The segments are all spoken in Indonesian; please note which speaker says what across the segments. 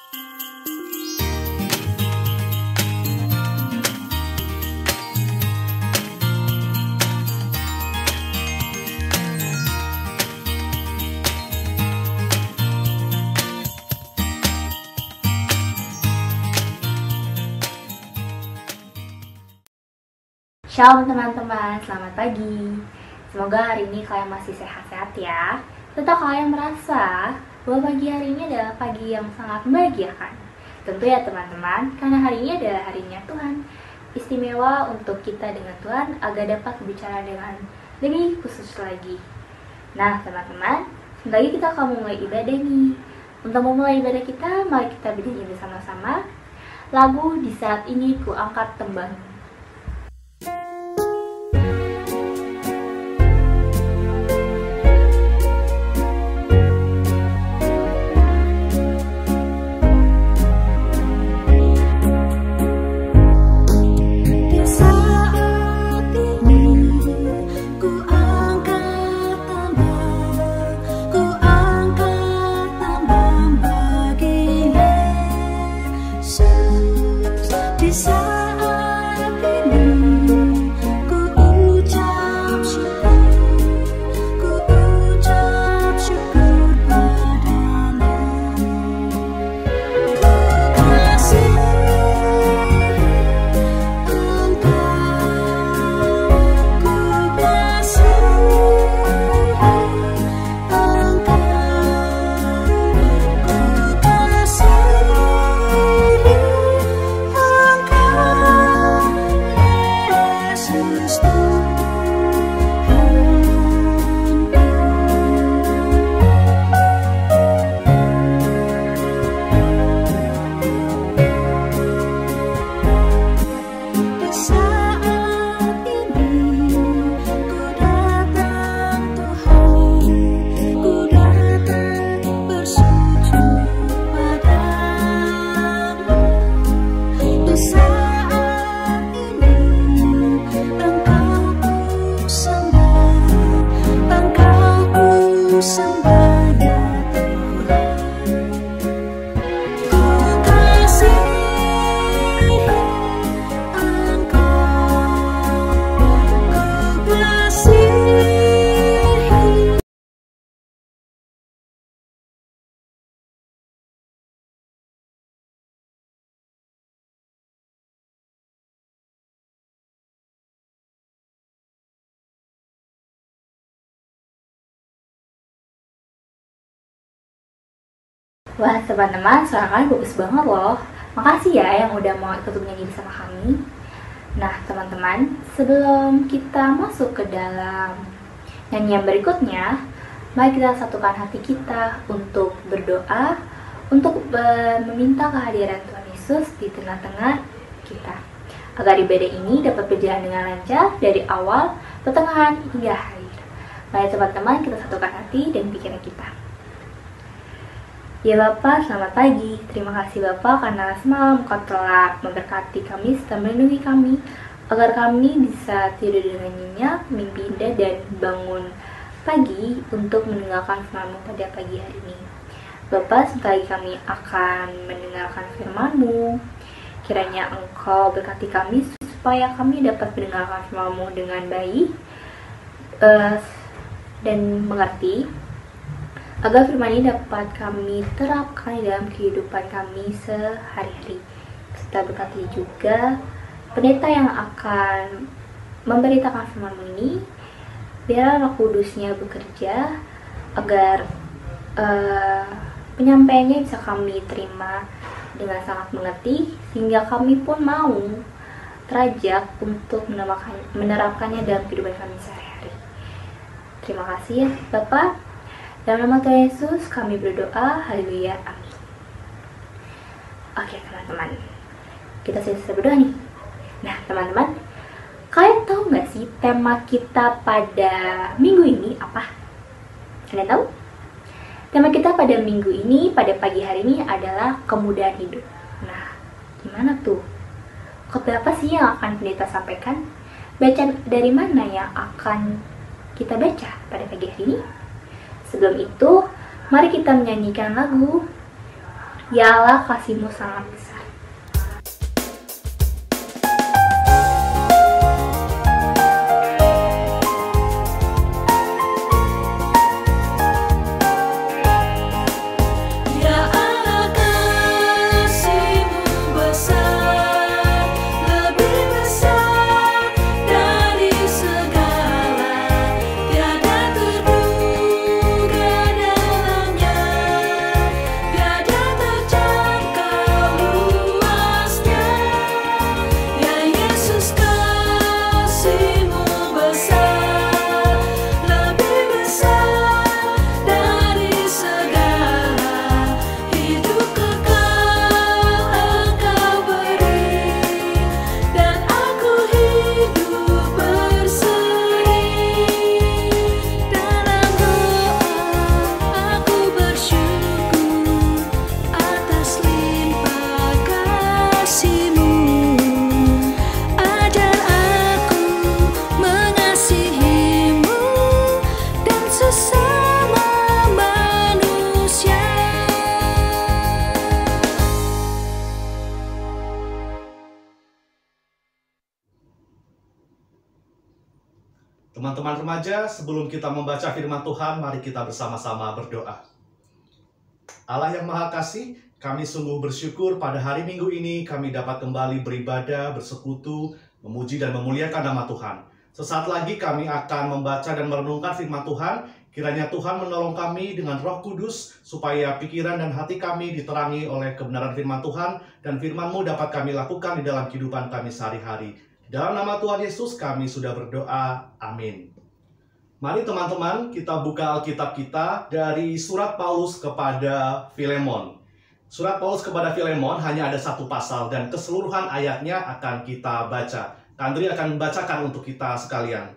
Speaker 1: Shalom teman-teman, selamat pagi. Semoga hari ini kalian masih sehat-sehat ya. Tentu kalian merasa bahwa pagi hari ini adalah pagi yang sangat membahagiakan. Tentu ya teman-teman, karena hari ini adalah harinya Tuhan. Istimewa untuk kita dengan Tuhan agar dapat berbicara dengan lebih khusus lagi. Nah teman-teman, sebentar lagi kita akan memulai ibadah nih. Untuk memulai ibadah kita, mari kita bernyanyi bersama-sama lagu Di Saat Ini Ku Angkat Tembang. Wah teman-teman, suara kalian bagus banget loh. Makasih ya yang udah mau ikut menyanyi bersama kami. Nah teman-teman, sebelum kita masuk ke dalam nyanyian berikutnya, mari kita satukan hati kita untuk berdoa, untuk meminta kehadiran Tuhan Yesus di tengah-tengah kita, agar ibadah ini dapat berjalan dengan lancar dari awal, pertengahan, hingga akhir. Mari teman-teman, kita satukan hati dan pikiran kita. Ya Bapak, selamat pagi. Terima kasih Bapak karena semalam Kau telah memberkati kami serta melindungi kami, agar kami bisa tidur dengan nyenyak, mimpi indah, dan bangun pagi untuk mendengarkan firman-Mu pada pagi hari ini. Bapak, sebentar lagi kami akan mendengarkan firman-Mu. Kiranya Engkau berkati kami supaya kami dapat mendengarkan firman-Mu dengan baik dan mengerti, agar firman ini dapat kami terapkan dalam kehidupan kami sehari-hari. Serta berkati juga pendeta yang akan memberitakan firman ini, biar Roh Kudusnya bekerja agar penyampaiannya bisa kami terima dengan sangat mengerti, sehingga kami pun mau terajak untuk menerapkannya dalam kehidupan kami sehari-hari. Terima kasih ya Bapak. Dalam nama Tuhan Yesus kami berdoa, haleluya, amin. Oke teman-teman, kita selesai berdoa nih. Nah teman-teman, kalian tahu nggak sih tema kita pada minggu ini apa? Kalian tahu? Tema kita pada minggu ini, pada pagi hari ini adalah kemudahan hidup. Nah, gimana tuh? Khotbah apa sih yang akan pendeta sampaikan? Bacaan dari mana yang akan kita baca pada pagi hari ini? Sebelum itu, mari kita menyanyikan lagu Ya Allah, kasih-Mu sangat besar.
Speaker 2: Teman-teman remaja, sebelum kita membaca firman Tuhan, mari kita bersama-sama berdoa. Allah yang Maha Kasih, kami sungguh bersyukur pada hari Minggu ini kami dapat kembali beribadah, bersekutu, memuji dan memuliakan nama Tuhan. Sesaat lagi kami akan membaca dan merenungkan firman Tuhan. Kiranya Tuhan menolong kami dengan Roh Kudus, supaya pikiran dan hati kami diterangi oleh kebenaran firman Tuhan, dan firman-Mu dapat kami lakukan di dalam kehidupan kami sehari-hari. Dalam nama Tuhan Yesus kami sudah berdoa, amin. Mari teman-teman kita buka Alkitab kita dari surat Paulus kepada Filemon. Surat Paulus kepada Filemon hanya ada satu pasal dan keseluruhan ayatnya akan kita baca. Andri akan membacakan untuk kita sekalian.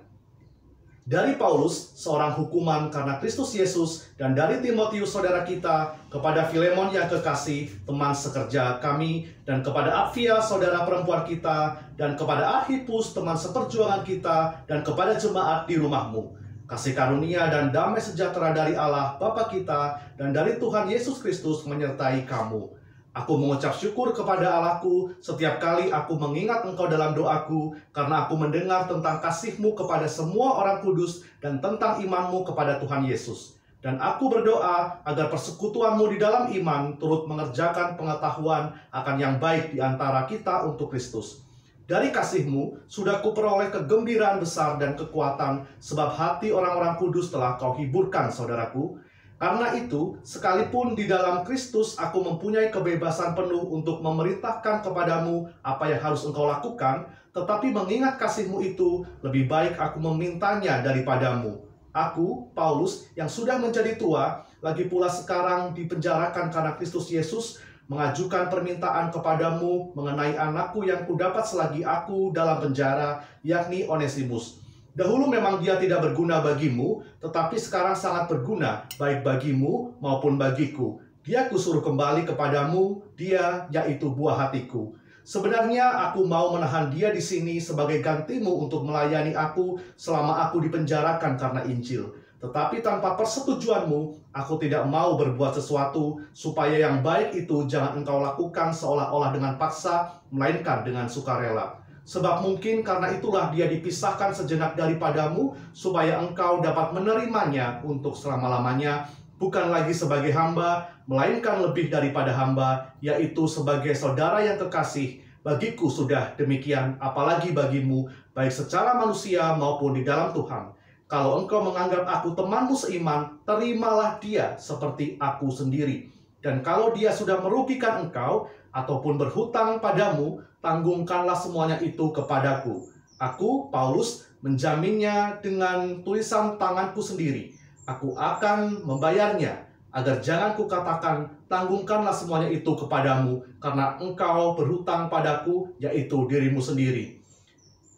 Speaker 2: Dari Paulus, seorang hukuman karena Kristus Yesus, dan dari Timotius saudara kita, kepada Filemon yang kekasih, teman sekerja kami, dan kepada Apfia saudara perempuan kita, dan kepada Archippus teman seperjuangan kita, dan kepada jemaat di rumahmu. Kasih karunia dan damai sejahtera dari Allah Bapa kita, dan dari Tuhan Yesus Kristus menyertai kamu. Aku mengucap syukur kepada Allahku setiap kali aku mengingat engkau dalam doaku, karena aku mendengar tentang kasih-Mu kepada semua orang kudus dan tentang iman-Mu kepada Tuhan Yesus. Dan aku berdoa agar persekutuan-Mu di dalam iman turut mengerjakan pengetahuan akan yang baik di antara kita untuk Kristus. Dari kasih-Mu sudah kuperoleh kegembiraan besar dan kekuatan, sebab hati orang-orang kudus telah Kau hiburkan, saudaraku. Karena itu, sekalipun di dalam Kristus aku mempunyai kebebasan penuh untuk memerintahkan kepadamu apa yang harus engkau lakukan, tetapi mengingat kasih-Mu itu, lebih baik aku memintanya daripadamu. Aku, Paulus, yang sudah menjadi tua, lagi pula sekarang dipenjarakan karena Kristus Yesus, mengajukan permintaan kepadamu mengenai anakku yang kudapat selagi aku dalam penjara, yakni Onesimus. Dahulu memang dia tidak berguna bagimu, tetapi sekarang sangat berguna, baik bagimu maupun bagiku. Dia kusuruh kembali kepadamu, dia yaitu buah hatiku. Sebenarnya aku mau menahan dia di sini sebagai gantimu untuk melayani aku selama aku dipenjarakan karena Injil. Tetapi tanpa persetujuanmu, aku tidak mau berbuat sesuatu supaya yang baik itu jangan engkau lakukan seolah-olah dengan paksa, melainkan dengan sukarela. Sebab mungkin karena itulah dia dipisahkan sejenak daripadamu, supaya engkau dapat menerimanya untuk selama-lamanya, bukan lagi sebagai hamba, melainkan lebih daripada hamba, yaitu sebagai saudara yang kekasih. Bagiku sudah demikian, apalagi bagimu, baik secara manusia maupun di dalam Tuhan. Kalau engkau menganggap aku temanmu seiman, terimalah dia seperti aku sendiri. Dan kalau dia sudah merugikan engkau, ataupun berhutang padamu, tanggungkanlah semuanya itu kepadaku. Aku, Paulus, menjaminnya dengan tulisan tanganku sendiri. Aku akan membayarnya, agar jangan kukatakan, tanggungkanlah semuanya itu kepadamu, karena engkau berhutang padaku, yaitu dirimu sendiri.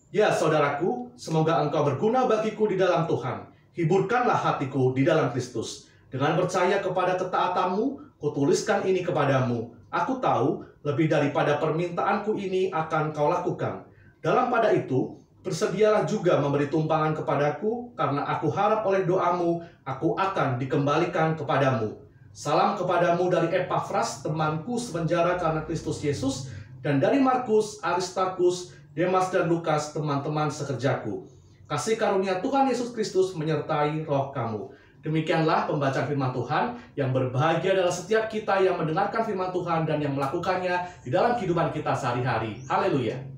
Speaker 2: Ya, saudaraku, semoga engkau berguna bagiku di dalam Tuhan. Hiburkanlah hatiku di dalam Kristus. Dengan percaya kepada ketaatanmu, kutuliskan ini kepadamu. Aku tahu, lebih daripada permintaanku ini akan kau lakukan. Dalam pada itu, bersedialah juga memberi tumpangan kepadaku, karena aku harap oleh doamu, aku akan dikembalikan kepadamu. Salam kepadamu dari Epafras, temanku sepenjara karena Kristus Yesus, dan dari Markus, Aristarkus, Demas, dan Lukas, teman-teman sekerjaku. Kasih karunia Tuhan Yesus Kristus menyertai roh kamu. Demikianlah pembacaan firman Tuhan. Yang berbahagia adalah setiap kita yang mendengarkan firman Tuhan dan yang melakukannya di dalam kehidupan kita sehari-hari. Haleluya.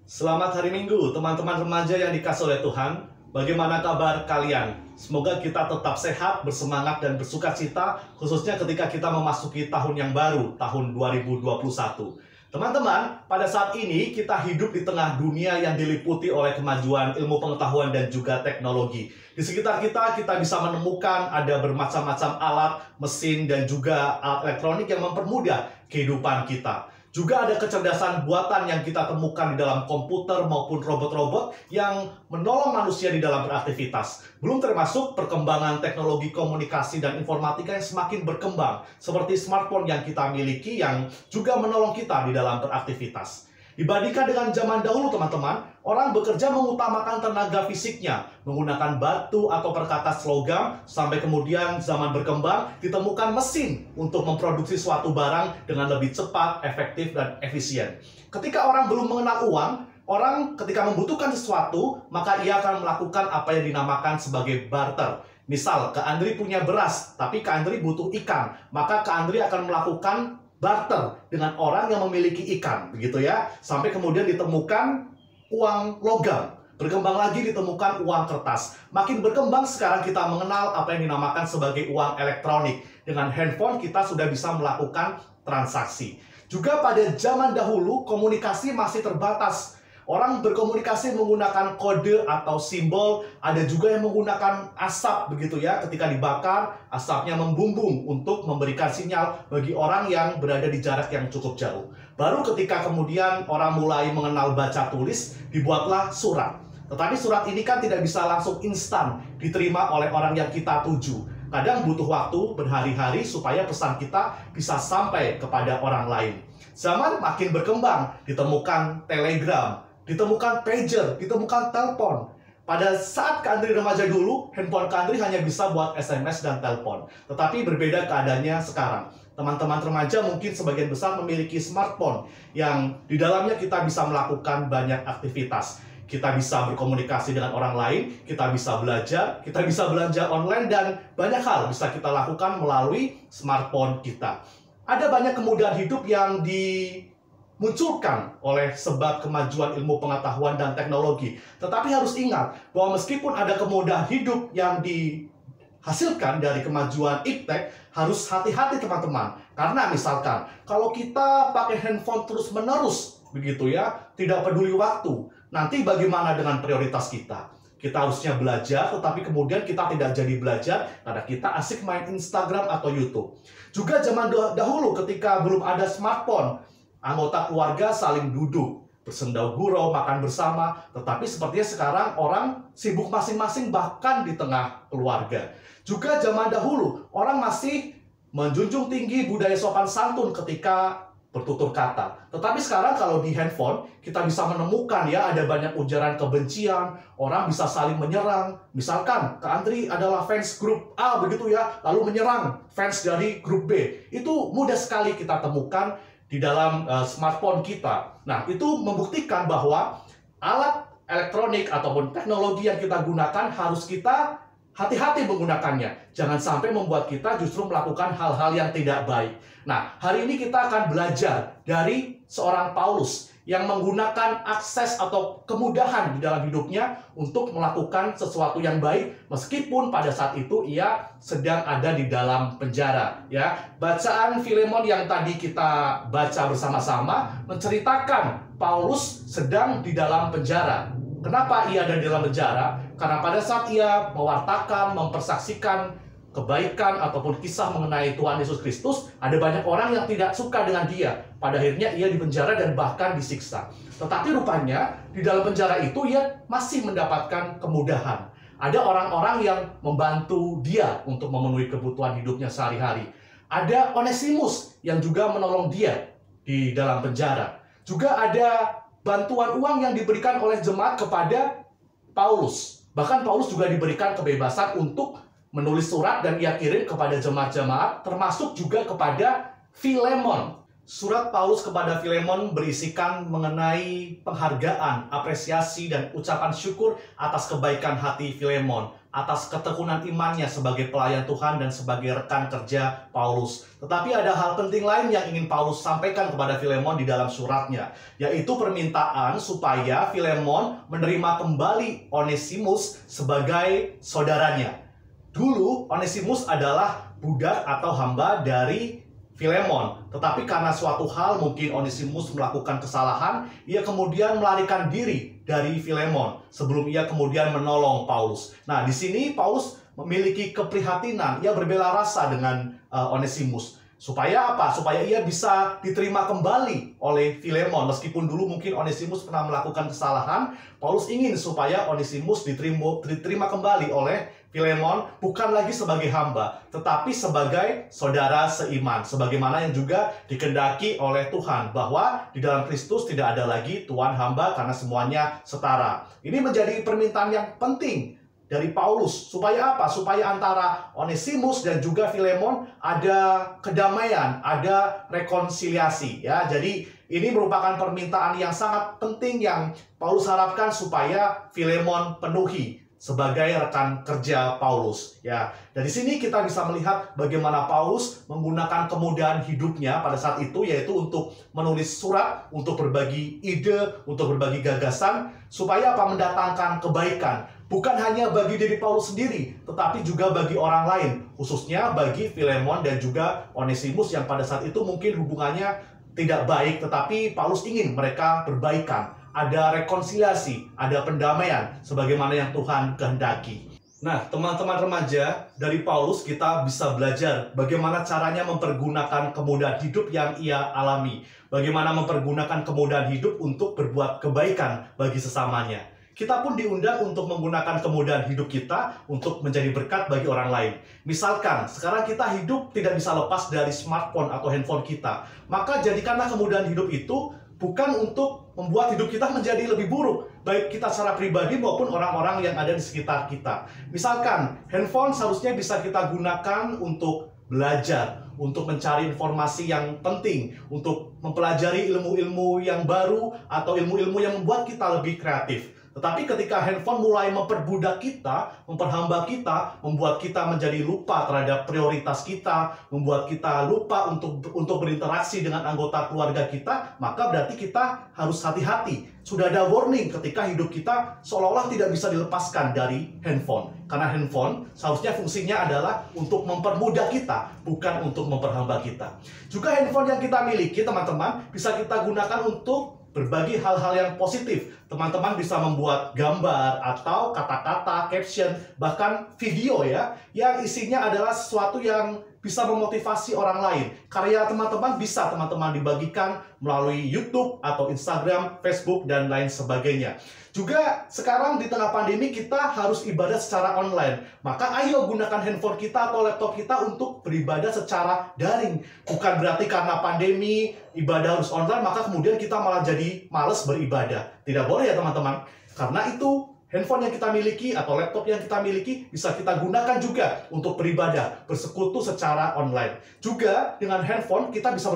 Speaker 2: Selamat hari Minggu, teman-teman remaja yang dikasihi oleh Tuhan. Bagaimana kabar kalian? Semoga kita tetap sehat, bersemangat, dan bersukacita, khususnya ketika kita memasuki tahun yang baru, tahun 2021. Teman-teman, pada saat ini kita hidup di tengah dunia yang diliputi oleh kemajuan ilmu pengetahuan dan juga teknologi. Di sekitar kita bisa menemukan ada bermacam-macam alat, mesin, dan juga alat elektronik yang mempermudah kehidupan kita. Juga ada kecerdasan buatan yang kita temukan di dalam komputer maupun robot-robot yang menolong manusia di dalam beraktivitas. Belum termasuk perkembangan teknologi komunikasi dan informatika yang semakin berkembang, seperti smartphone yang kita miliki yang juga menolong kita di dalam beraktivitas. Dibandingkan dengan zaman dahulu, teman-teman, orang bekerja mengutamakan tenaga fisiknya, menggunakan batu atau perkakas logam, sampai kemudian zaman berkembang, ditemukan mesin untuk memproduksi suatu barang dengan lebih cepat, efektif, dan efisien. Ketika orang belum mengenal uang, orang ketika membutuhkan sesuatu, maka ia akan melakukan apa yang dinamakan sebagai barter. Misal, Kak Andri punya beras, tapi Kak Andri butuh ikan, maka Kak Andri akan melakukan barter dengan orang yang memiliki ikan, begitu ya. Sampai kemudian ditemukan uang logam. Berkembang lagi ditemukan uang kertas. Makin berkembang sekarang kita mengenal apa yang dinamakan sebagai uang elektronik. Dengan handphone kita sudah bisa melakukan transaksi. Juga pada zaman dahulu komunikasi masih terbatas. Orang berkomunikasi menggunakan kode atau simbol, ada juga yang menggunakan asap begitu ya. Ketika dibakar, asapnya membumbung untuk memberikan sinyal bagi orang yang berada di jarak yang cukup jauh. Baru ketika kemudian orang mulai mengenal baca tulis, dibuatlah surat. Tetapi surat ini kan tidak bisa langsung instan diterima oleh orang yang kita tuju. Kadang butuh waktu berhari-hari supaya pesan kita bisa sampai kepada orang lain. Zaman makin berkembang, ditemukan telegram, ditemukan pager, ditemukan telepon. Pada saat Kak Andri remaja dulu, handphone Kak Andri hanya bisa buat SMS dan telepon. Tetapi berbeda keadaannya sekarang. Teman-teman remaja mungkin sebagian besar memiliki smartphone yang di dalamnya kita bisa melakukan banyak aktivitas. Kita bisa berkomunikasi dengan orang lain, kita bisa belajar, kita bisa belanja online, dan banyak hal bisa kita lakukan melalui smartphone kita. Ada banyak kemudahan hidup yang dimunculkan oleh sebab kemajuan ilmu pengetahuan dan teknologi. Tetapi harus ingat bahwa meskipun ada kemudahan hidup yang dihasilkan dari kemajuan iptek, harus hati-hati teman-teman. Karena misalkan, kalau kita pakai handphone terus-menerus, begitu ya, tidak peduli waktu, nanti bagaimana dengan prioritas kita? Kita harusnya belajar, tetapi kemudian kita tidak jadi belajar karena kita asik main Instagram atau YouTube. Juga zaman dahulu ketika belum ada smartphone, anggota keluarga saling duduk, bersendau gurau, makan bersama. Tetapi sepertinya sekarang orang sibuk masing-masing bahkan di tengah keluarga. Juga zaman dahulu, orang masih menjunjung tinggi budaya sopan santun ketika bertutur kata. Tetapi sekarang kalau di handphone, kita bisa menemukan ya, ada banyak ujaran kebencian, orang bisa saling menyerang. Misalkan, Kak Andri adalah fans grup A begitu ya, lalu menyerang fans dari grup B. Itu mudah sekali kita temukan di dalam smartphone kita. Nah, itu membuktikan bahwa alat elektronik ataupun teknologi yang kita gunakan harus kita hati-hati menggunakannya. Jangan sampai membuat kita justru melakukan hal-hal yang tidak baik. Nah, hari ini kita akan belajar dari seorang Paulus yang menggunakan akses atau kemudahan di dalam hidupnya untuk melakukan sesuatu yang baik meskipun pada saat itu ia sedang ada di dalam penjara. Ya, bacaan Filemon yang tadi kita baca bersama-sama menceritakan Paulus sedang di dalam penjara. Kenapa ia ada di dalam penjara? Karena pada saat ia mewartakan, mempersaksikan kebaikan ataupun kisah mengenai Tuhan Yesus Kristus, ada banyak orang yang tidak suka dengan dia. Pada akhirnya ia dipenjara dan bahkan disiksa. Tetapi rupanya di dalam penjara itu ia masih mendapatkan kemudahan. Ada orang-orang yang membantu dia untuk memenuhi kebutuhan hidupnya sehari-hari. Ada Onesimus yang juga menolong dia di dalam penjara. Juga ada bantuan uang yang diberikan oleh jemaat kepada Paulus. Bahkan Paulus juga diberikan kebebasan untuk menulis surat dan ia kirim kepada jemaat-jemaat, termasuk juga kepada Filemon. Surat Paulus kepada Filemon berisikan mengenai penghargaan, apresiasi, dan ucapan syukur atas kebaikan hati Filemon, atas ketekunan imannya sebagai pelayan Tuhan dan sebagai rekan kerja Paulus. Tetapi ada hal penting lain yang ingin Paulus sampaikan kepada Filemon di dalam suratnya, yaitu permintaan supaya Filemon menerima kembali Onesimus sebagai saudaranya. Dulu Onesimus adalah budak atau hamba dari Filemon, tetapi karena suatu hal mungkin Onesimus melakukan kesalahan, ia kemudian melarikan diri dari Filemon sebelum ia kemudian menolong Paulus. Nah, di sini Paulus memiliki keprihatinan, ia berbela rasa dengan Onesimus. Supaya apa? Supaya ia bisa diterima kembali oleh Filemon. Meskipun dulu mungkin Onesimus pernah melakukan kesalahan, Paulus ingin supaya Onesimus diterima kembali oleh Filemon, bukan lagi sebagai hamba, tetapi sebagai saudara seiman. Sebagaimana yang juga dikehendaki oleh Tuhan, bahwa di dalam Kristus tidak ada lagi tuan hamba karena semuanya setara. Ini menjadi permintaan yang penting dari Paulus. Supaya apa? Supaya antara Onesimus dan juga Filemon ada kedamaian, ada rekonsiliasi. Ya, jadi ini merupakan permintaan yang sangat penting yang Paulus harapkan supaya Filemon penuhi sebagai rekan kerja Paulus. Ya, dari sini kita bisa melihat bagaimana Paulus menggunakan kemudahan hidupnya pada saat itu, yaitu untuk menulis surat, untuk berbagi ide, untuk berbagi gagasan, supaya apa? Mendatangkan kebaikan. Bukan hanya bagi diri Paulus sendiri, tetapi juga bagi orang lain, khususnya bagi Filemon dan juga Onesimus yang pada saat itu mungkin hubungannya tidak baik, tetapi Paulus ingin mereka berbaikan. Ada rekonsiliasi, ada pendamaian, sebagaimana yang Tuhan kehendaki. Nah, teman-teman remaja, dari Paulus kita bisa belajar bagaimana caranya mempergunakan kemudahan hidup yang ia alami. Bagaimana mempergunakan kemudahan hidup untuk berbuat kebaikan bagi sesamanya. Kita pun diundang untuk menggunakan kemudahan hidup kita untuk menjadi berkat bagi orang lain. Misalkan, sekarang kita hidup tidak bisa lepas dari smartphone atau handphone kita. Maka jadikanlah kemudahan hidup itu bukan untuk membuat hidup kita menjadi lebih buruk, baik kita secara pribadi maupun orang-orang yang ada di sekitar kita. Misalkan, handphone seharusnya bisa kita gunakan untuk belajar, untuk mencari informasi yang penting, untuk mempelajari ilmu-ilmu yang baru atau ilmu-ilmu yang membuat kita lebih kreatif. Tetapi ketika handphone mulai memperbudak kita, memperhamba kita, membuat kita menjadi lupa terhadap prioritas kita, membuat kita lupa untuk berinteraksi dengan anggota keluarga kita, maka berarti kita harus hati-hati. Sudah ada warning ketika hidup kita seolah-olah tidak bisa dilepaskan dari handphone. Karena handphone seharusnya fungsinya adalah untuk mempermudah kita, bukan untuk memperhamba kita. Juga handphone yang kita miliki, teman-teman, bisa kita gunakan untuk berbagi hal-hal yang positif. Teman-teman bisa membuat gambar atau kata-kata, caption, bahkan video ya, yang isinya adalah sesuatu yang bisa memotivasi orang lain. Karya teman-teman bisa teman-teman dibagikan melalui YouTube atau Instagram, Facebook, dan lain sebagainya. Juga sekarang di tengah pandemi kita harus ibadah secara online. Maka ayo gunakan handphone kita atau laptop kita untuk beribadah secara daring. Bukan berarti karena pandemi ibadah harus online maka kemudian kita malah jadi malas beribadah. Tidak boleh ya teman-teman. Karena itu handphone yang kita miliki atau laptop yang kita miliki bisa kita gunakan juga untuk beribadah, bersekutu secara online. Juga dengan handphone kita bisa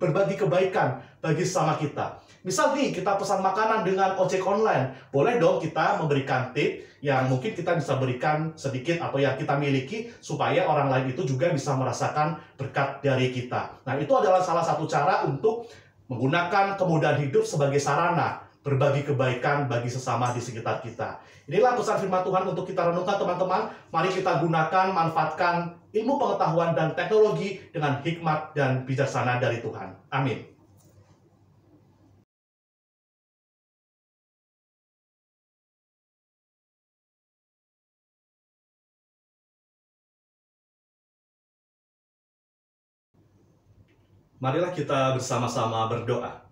Speaker 2: berbagi kebaikan bagi sesama kita. Misal nih, kita pesan makanan dengan ojek online. Boleh dong kita memberikan tip yang mungkin kita bisa berikan sedikit atau yang kita miliki supaya orang lain itu juga bisa merasakan berkat dari kita. Nah, itu adalah salah satu cara untuk menggunakan kemudahan hidup sebagai sarana berbagi kebaikan bagi sesama di sekitar kita. Inilah pesan firman Tuhan untuk kita renungkan teman-teman. Mari kita gunakan, manfaatkan ilmu pengetahuan dan teknologi dengan hikmat dan bijaksana dari Tuhan. Amin. Marilah kita bersama-sama berdoa.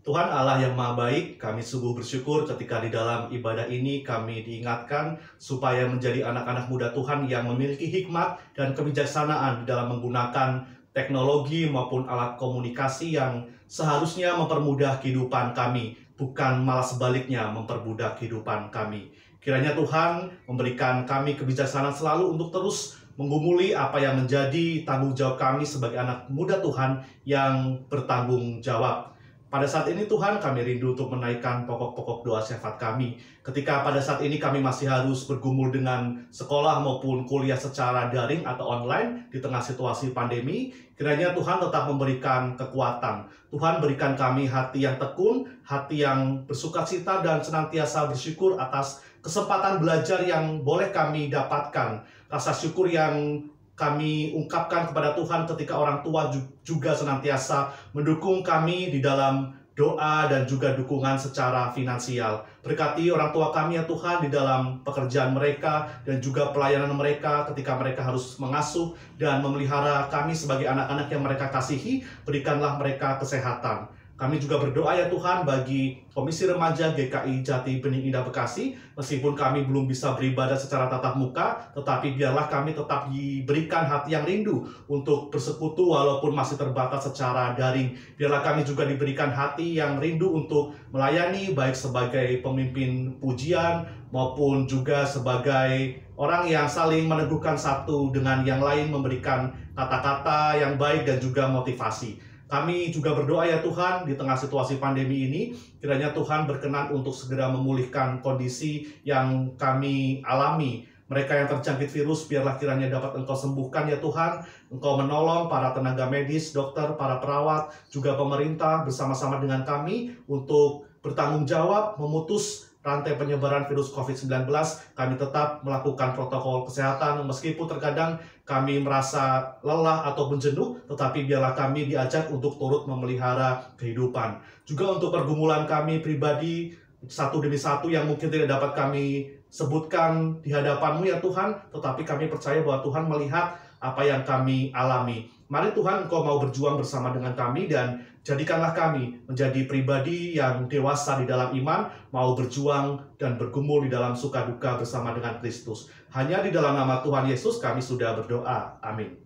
Speaker 2: Tuhan Allah yang Maha Baik, kami sungguh bersyukur ketika di dalam ibadah ini kami diingatkan supaya menjadi anak-anak muda Tuhan yang memiliki hikmat dan kebijaksanaan di dalam menggunakan teknologi maupun alat komunikasi yang seharusnya mempermudah kehidupan kami, bukan malah sebaliknya memperbudak kehidupan kami. Kiranya Tuhan memberikan kami kebijaksanaan selalu untuk terus menggumuli apa yang menjadi tanggung jawab kami sebagai anak muda Tuhan yang bertanggung jawab. Pada saat ini Tuhan, kami rindu untuk menaikkan pokok-pokok doa syafaat kami. Ketika pada saat ini kami masih harus bergumul dengan sekolah maupun kuliah secara daring atau online di tengah situasi pandemi, kiranya Tuhan tetap memberikan kekuatan. Tuhan berikan kami hati yang tekun, hati yang bersukacita dan senantiasa bersyukur atas kesempatan belajar yang boleh kami dapatkan. Rasa syukur yang kami ungkapkan kepada Tuhan ketika orang tua juga senantiasa mendukung kami di dalam doa dan juga dukungan secara finansial. Berkati orang tua kami ya Tuhan di dalam pekerjaan mereka dan juga pelayanan mereka ketika mereka harus mengasuh dan memelihara kami sebagai anak-anak yang mereka kasihi. Berikanlah mereka kesehatan. Kami juga berdoa ya Tuhan bagi Komisi Remaja GKI Jati Bening Indah Bekasi, meskipun kami belum bisa beribadah secara tatap muka, tetapi biarlah kami tetap diberikan hati yang rindu untuk bersekutu walaupun masih terbatas secara daring. Biarlah kami juga diberikan hati yang rindu untuk melayani baik sebagai pemimpin pujian maupun juga sebagai orang yang saling meneguhkan satu dengan yang lain, memberikan kata-kata yang baik dan juga motivasi. Kami juga berdoa ya Tuhan di tengah situasi pandemi ini, kiranya Tuhan berkenan untuk segera memulihkan kondisi yang kami alami. Mereka yang terjangkit virus, biarlah kiranya dapat Engkau sembuhkan ya Tuhan. Engkau menolong para tenaga medis, dokter, para perawat, juga pemerintah bersama-sama dengan kami untuk bertanggung jawab memutus rantai penyebaran virus COVID-19. Kami tetap melakukan protokol kesehatan meskipun terkadang kami merasa lelah ataupun jenuh, tetapi biarlah kami diajak untuk turut memelihara kehidupan. Juga untuk pergumulan kami pribadi, satu demi satu yang mungkin tidak dapat kami sebutkan di hadapan-Mu ya Tuhan, tetapi kami percaya bahwa Tuhan melihat apa yang kami alami. Mari Tuhan Engkau mau berjuang bersama dengan kami dan jadikanlah kami menjadi pribadi yang dewasa di dalam iman, mau berjuang dan bergumul di dalam suka duka bersama dengan Kristus. Hanya di dalam nama Tuhan Yesus kami sudah berdoa. Amin.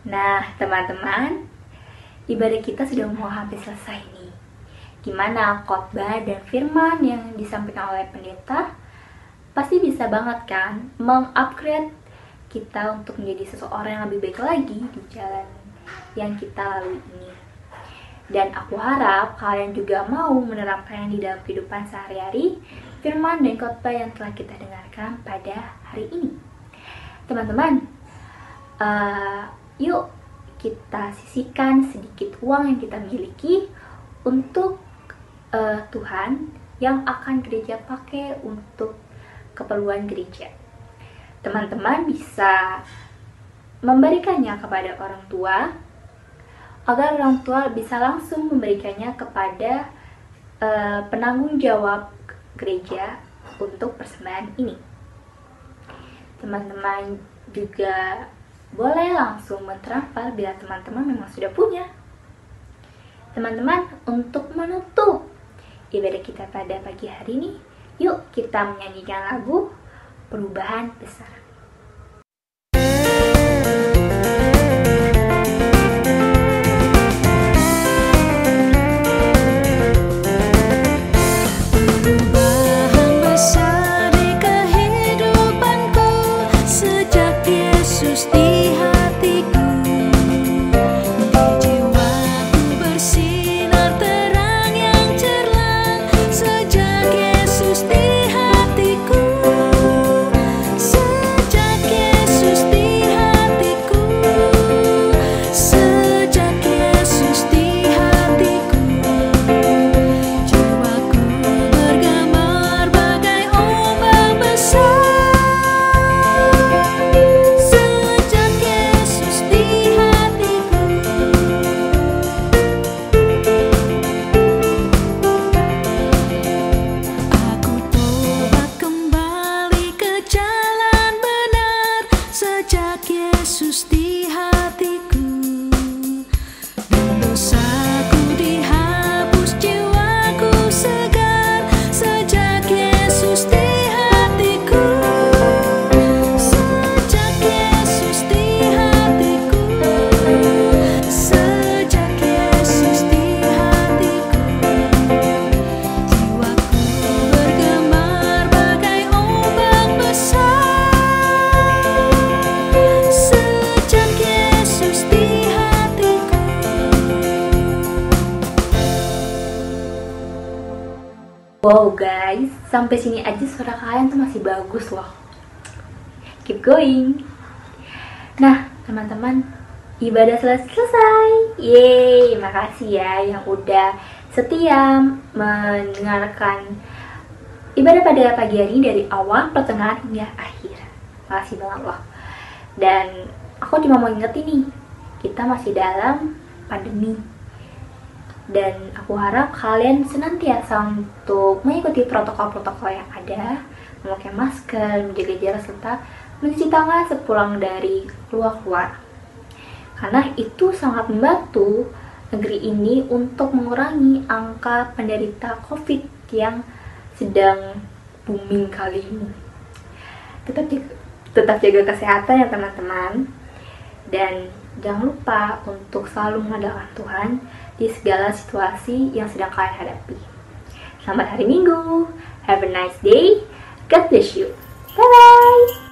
Speaker 1: Nah, teman-teman, ibadah kita sudah mau habis selesai nih. Gimana khotbah dan firman yang disampaikan oleh pendeta? Pasti bisa banget kan mengupgrade kita untuk menjadi seseorang yang lebih baik lagi di jalan yang kita lalui ini. Dan aku harap kalian juga mau menerapkan di dalam kehidupan sehari-hari firman dan khotbah yang telah kita dengarkan pada hari ini. Teman-teman, yuk kita sisihkan sedikit uang yang kita miliki untuk Tuhan yang akan gereja pakai untuk keperluan gereja. Teman-teman bisa memberikannya kepada orang tua agar orang tua bisa langsung memberikannya kepada penanggung jawab gereja untuk persembahan ini. Teman-teman juga boleh langsung mentransfer bila teman-teman memang sudah punya. Teman-teman, untuk menutup ibadah kita pada pagi hari ini, yuk kita menyanyikan lagu Perubahan Besar.
Speaker 3: Sejak Yesus di hatiku,
Speaker 1: Wow guys, sampai sini aja suara kalian tuh masih bagus loh. Keep going. Nah teman-teman, ibadah selesai. Yeay, makasih ya yang udah setia mendengarkan ibadah pada pagi hari dari awal, pertengahan hingga akhir. Makasih banget loh. Dan aku cuma mau ingetin nih, kita masih dalam pandemi. Dan aku harap kalian senantiasa untuk mengikuti protokol-protokol yang ada, memakai masker, menjaga jarak, serta mencuci tangan sepulang dari keluar. Karena itu sangat membantu negeri ini untuk mengurangi angka penderita COVID yang sedang booming kali ini. Tetap jaga kesehatan ya teman-teman. Dan jangan lupa untuk selalu mengandalkan Tuhan di segala situasi yang sedang kalian hadapi. Selamat hari Minggu. Have a nice day. God bless you. Bye-bye.